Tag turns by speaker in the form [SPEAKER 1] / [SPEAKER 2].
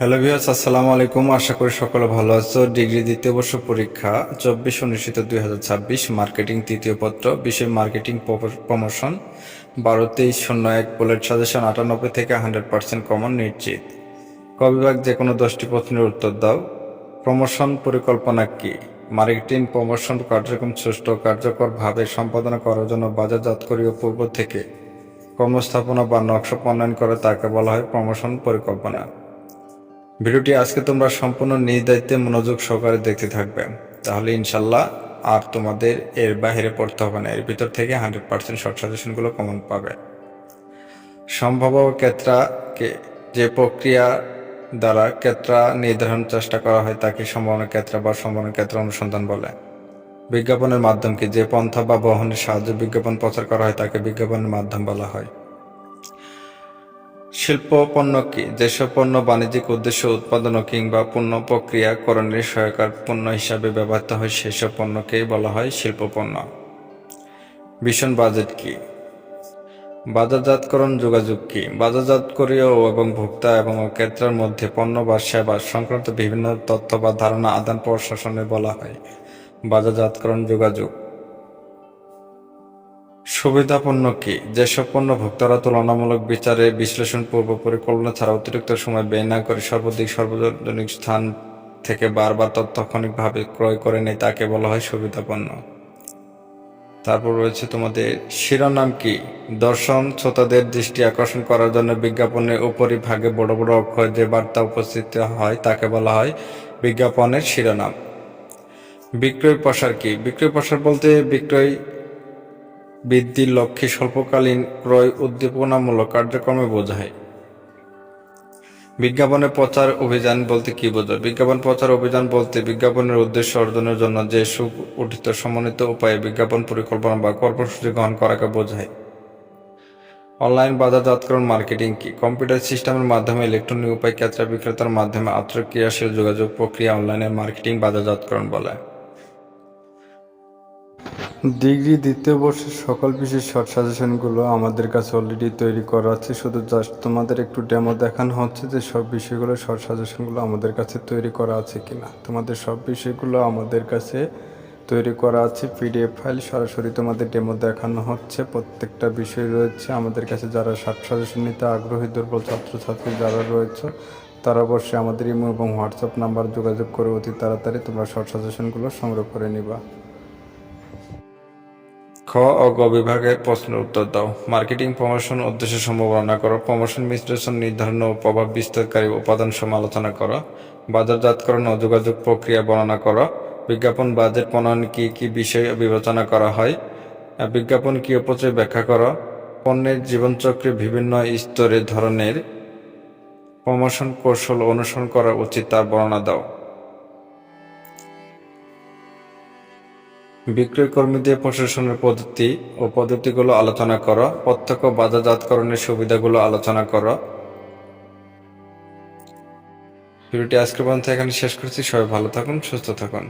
[SPEAKER 1] Hello viewers, আসসালামু আলাইকুম। আশা করি সকলে ভালো আছো। ডিগ্রি দ্বিতীয় বর্ষ পরীক্ষা 24 অনুষ্ঠিত 2026 মার্কেটিং তৃতীয় পত্র, বিষয় মার্কেটিং প্রমোশন 12-23-01 বুলেট সাজেশন 98 থেকে 100% কমন নিশ্চিত। ক বিভাগ যে কোনো 10টি প্রশ্নের উত্তর দাও। প্রমোশন পরিকল্পনা কি? মার্কেটিং প্রমোশন কার্যক্রম সুষ্ঠু কার্যকরভাবে সম্পাদনা করার জন্য বাজারজাতকারী পূর্ব থেকে কর্মস্থাপনা বা নকশা প্রণয়ন করে তাকে বলা হয় প্রমোশন পরিকল্পনা। ভিডিওটি আজকে তোমরা সম্পূর্ণ নিজ দায়িত্বে মনোযোগ সহকারে দেখতে থাকবে, তাহলে ইনশাল্লাহ আর তোমাদের এর বাইরে পড়তে হবে না। এর ভিতর থেকে 100% শর্ট সাজেশনগুলো কমন পাবে। সম্ভাব্য ক্ষেত্রকে যে প্রক্রিয়া দ্বারা ক্ষেত্র নির্ধারণ চেষ্টা করা হয় তাকে সম্ভাবনা ক্ষেত্র বা সম্ভাবনা ক্ষেত্র অনুসন্ধান বলে। বিজ্ঞাপনের মাধ্যমকে যে পন্থা বা বহনের সাহায্যে বিজ্ঞাপন প্রচার করা হয় তাকে বিজ্ঞাপনের মাধ্যম বলা হয়। শিল্প পণ্য কি? যেসব পণ্য বাণিজ্যিক উদ্দেশ্য উৎপাদন কিংবা পণ্য প্রক্রিয়াকরণের সহায়ক পণ্য হিসাবে ব্যবহৃত হয় সেসব পণ্যকেই বলা হয় শিল্প পণ্য। ভীষণ বাজেট কি? বাজারজাতকরণ যোগাযোগ কি? বাজারজাতকারী এবং ভোক্তা এবং ক্রেতার মধ্যে পণ্য বা সেবা সংক্রান্ত বিভিন্ন তথ্য বা ধারণা আদান প্রশাসনে বলা হয় বাজারজাতকরণ যোগাযোগ। সুবিধাপন্ন কি? যেসব পণ্য ভোক্তারা তুলনামূলক বিচারে বিশ্লেষণ পূর্ব পরিকল্পনা ছাড়া অতিরিক্ত সময় ব্যয় না করে সর্বাধিক সার্বজনিক স্থান থেকে বারবার তাৎক্ষণিকভাবে ক্রয় করে নেয় তাকে বলা হয় সুবিধাপন্ন। তারপর রয়েছে তোমাদের শিরোনাম কি? দর্শন শ্রোতাদের দৃষ্টি আকর্ষণ করার জন্য বিজ্ঞাপনের উপরিভাগে বড় বড় অক্ষর যে বার্তা উপস্থিত হয় তাকে বলা হয় বিজ্ঞাপনের শিরোনাম। বিক্রয় প্রসার কি? বিক্রয় প্রসার বলতে বিক্রয় বৃদ্ধির লক্ষ্যে স্বল্পকালীন ক্রয় উদ্দীপনামূলক কার্যক্রমে বোঝায়। বিজ্ঞাপনের প্রচার অভিযান বলতে কি বোঝায়? বিজ্ঞাপন প্রচার অভিযান বলতে বিজ্ঞাপনের উদ্দেশ্য অর্জনের জন্য যে সুগঠিত সমন্বিত উপায়ে বিজ্ঞাপন পরিকল্পনা বা কর্মসূচি গ্রহণ করাকে বোঝায়। অনলাইন বাজারজাতকরণ মার্কেটিং কি? কম্পিউটার সিস্টেমের মাধ্যমে ইলেকট্রনিক উপায় ক্রেতা বিক্রেতার মাধ্যমে আন্তঃক্রিয়াশীল যোগাযোগ প্রক্রিয়া অনলাইনে মার্কেটিং বাজারজাতকরণ বলে। ডিগ্রি দ্বিতীয় বর্ষের সকল বিষয়ের শর্ট সাজেশনগুলো আমাদের কাছে অলরেডি তৈরি করা আছে, শুধু জাস্ট তোমাদের একটু ডেমো দেখানো হচ্ছে যে সব বিষয়গুলো শর্ট সাজেশনগুলো আমাদের কাছে তৈরি করা আছে কিনা। তোমাদের সব বিষয়গুলো আমাদের কাছে তৈরি করা আছে পিডিএফ ফাইল, সরাসরি তোমাদের ডেমো দেখানো হচ্ছে। প্রত্যেকটা বিষয় রয়েছে আমাদের কাছে। যারা শর্ট সাজেশন নিতে আগ্রহী দুর্বল ছাত্রছাত্রী যারা রয়েছে তারা অবশ্যই আমাদের ইমো এবং হোয়াটসঅ্যাপ নাম্বার যোগাযোগ করে অতি তাড়াতাড়ি তোমরা শর্ট সাজেশনগুলো সংগ্রহ করে নিবা। খ ও গ বিভাগের প্রশ্নের উত্তর দাও। মার্কেটিং প্রমোশন উদ্দেশ্য সমূহ বর্ণনা করো। প্রমোশন বিশ্লেষণ নির্ধারণ ও প্রভাব বিস্তারকারী উপাদান সমূহ আলোচনা করো। বাজারজাতকরণ ও যোগাযোগ প্রক্রিয়া বর্ণনা করো। বিজ্ঞাপন বাজেট প্রণয়ন কি কি বিষয় বিবেচনা করা হয়? বিজ্ঞাপন কি অপচয় ব্যাখ্যা করো। পণ্যের জীবনচক্রে বিভিন্ন স্তরের ধরনের প্রমোশন কৌশল অনুসরণ করা উচিত তার বর্ণনা দাও। বিক্রয় কর্মীদের প্রশাসনের পদ্ধতি ও পদ্ধতিগুলো আলোচনা করো। প্রত্যক্ষ বাজারজাতকরণের সুবিধাগুলো আলোচনা করো। ভিডিওটি আজকের পর্যন্ত এখানে শেষ করছি। সবাই ভালো থাকুন, সুস্থ থাকুন।